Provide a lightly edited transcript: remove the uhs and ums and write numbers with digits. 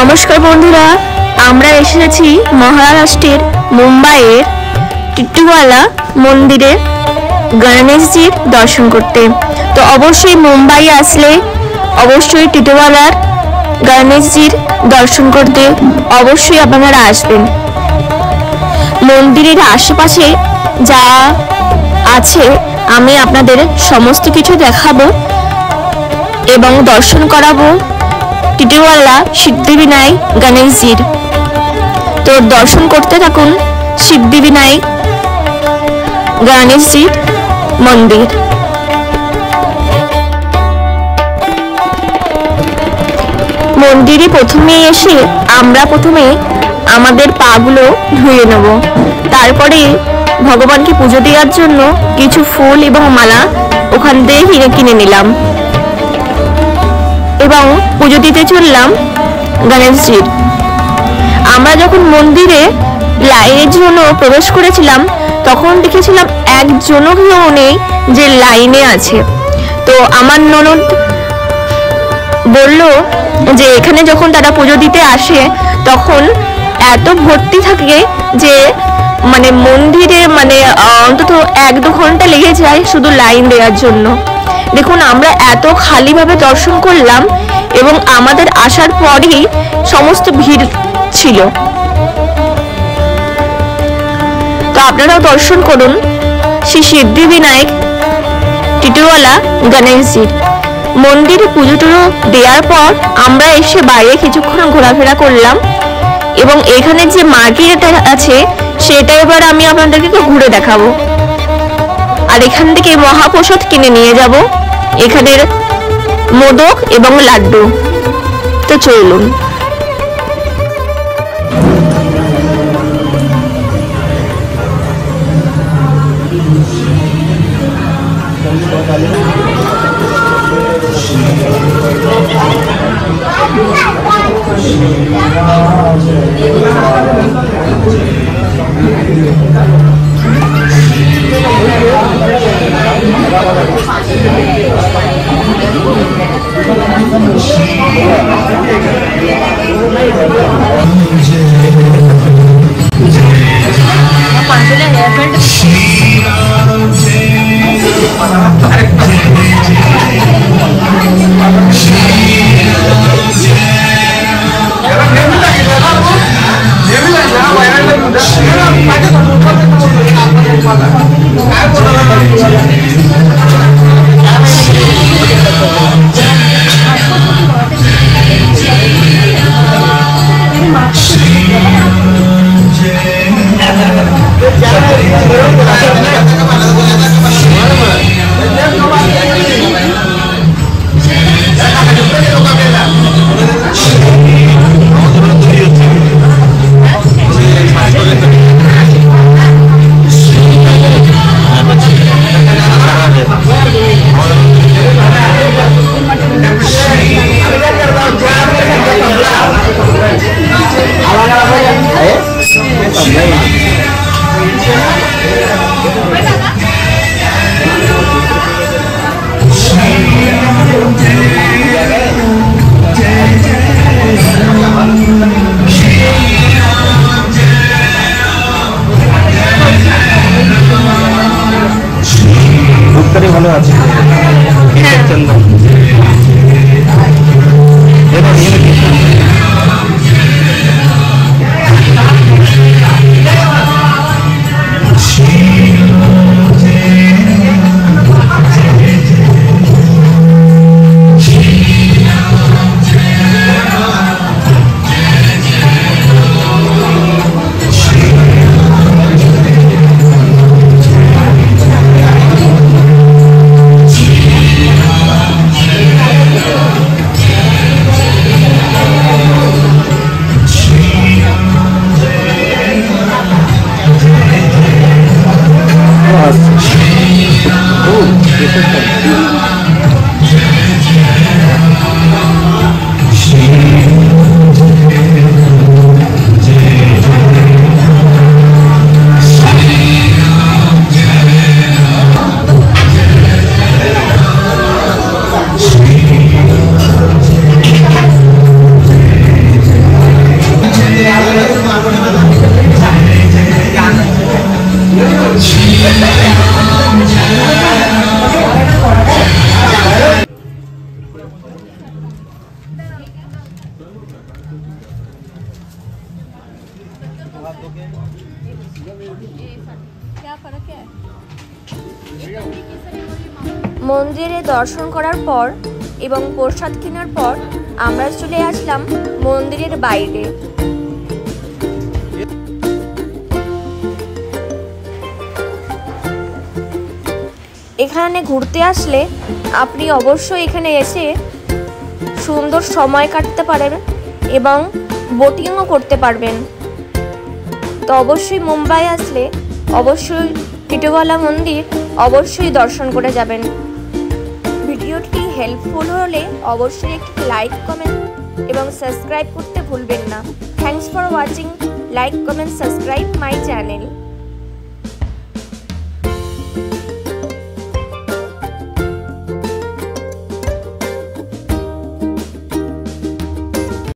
নমস্কার বন্ধুরা, আমরা এসেছি মহারাষ্ট্রের মুম্বাইয়ের টিটওয়ালা মন্দিরে গণেশজির দর্শন করতে। তো অবশ্যই মুম্বাই আসলে অবশ্যই টিটওয়ালার গণেশজির দর্শন করতে অবশ্যই আপনারা আসবেন। মন্দিরের আশেপাশে যা আছে আমি আপনাদের সমস্ত কিছু দেখাবো এবং দর্শন করাবো টিটওয়ালা সিদ্ধিবিনায়ক গণেশজির। তো দর্শন করতে থাকুন সিদ্ধিবিনায়ক গণেশজির মন্দির। মন্দিরে প্রথমে এসে আমরা আমাদের পাগুলো ধুয়ে নেব, তারপরে ভগবানকে পুজো দেওয়ার জন্য কিছু ফুল এবং মালা ওখান থেকে কিনে নিলাম এবং পুজো দিতে চললাম গণেশজির। আমরা যখন মন্দিরে লাইনের জন্য প্রবেশ করেছিলাম তখন দেখেছিলাম একজনও কেউ নেই যে লাইনে আছে। তো আমার ননদ বলল যে এখানে যখন তারা পুজো দিতে আসে তখন এত ভর্তি থাকে যে মন্দিরে অন্তত 1-2 ঘন্টা লেগে যায় শুধু লাইন দেওয়ার জন্য। দেখুন আমরা এত খালিভাবে দর্শন করলাম এবং আমাদের আসার পরই সমস্ত ভিড় ছিল। তো আপনারাও দর্শন করুন শ্রী সিদ্ধিবিনায়ক টিটওয়ালা গণেশজির। মন্দিরে পুজো টুজো দেওয়ার পর আমরা এসে বাইরে কিছুক্ষণ ঘোরাফেরা করলাম এবং এখানে যে মার্কেটটা আছে সেটা এবার আমি আপনাদেরকে ঘুরে দেখাবো আর এখান থেকে মহাপ্রসাদ কিনে নিয়ে যাব, এখানের মোদক এবং লাড্ডু। তো চলুন। ভালো আছে মন্দিরে দর্শন করার পর এবং প্রসাদ কেনার পর আমরা চলে আসলাম মন্দিরের বাইরে। এখানে ঘুরতে আসলে আপনি অবশ্যই এখানে এসে সুন্দর সময় কাটতে পারেন এবং বোটিংও করতে পারবেন। তো অবশ্যই মুম্বাই আসলে অবশ্যই টিটোওয়ালা মন্দির অবশ্যই দর্শন করে যাবেন। ভিডিওটি হেল্পফুল হলে অবশ্যই একটি লাইক, কমেন্ট এবং সাবস্ক্রাইব করতে ভুলবেন না। Thanks for watching. Like, comment, subscribe my channel.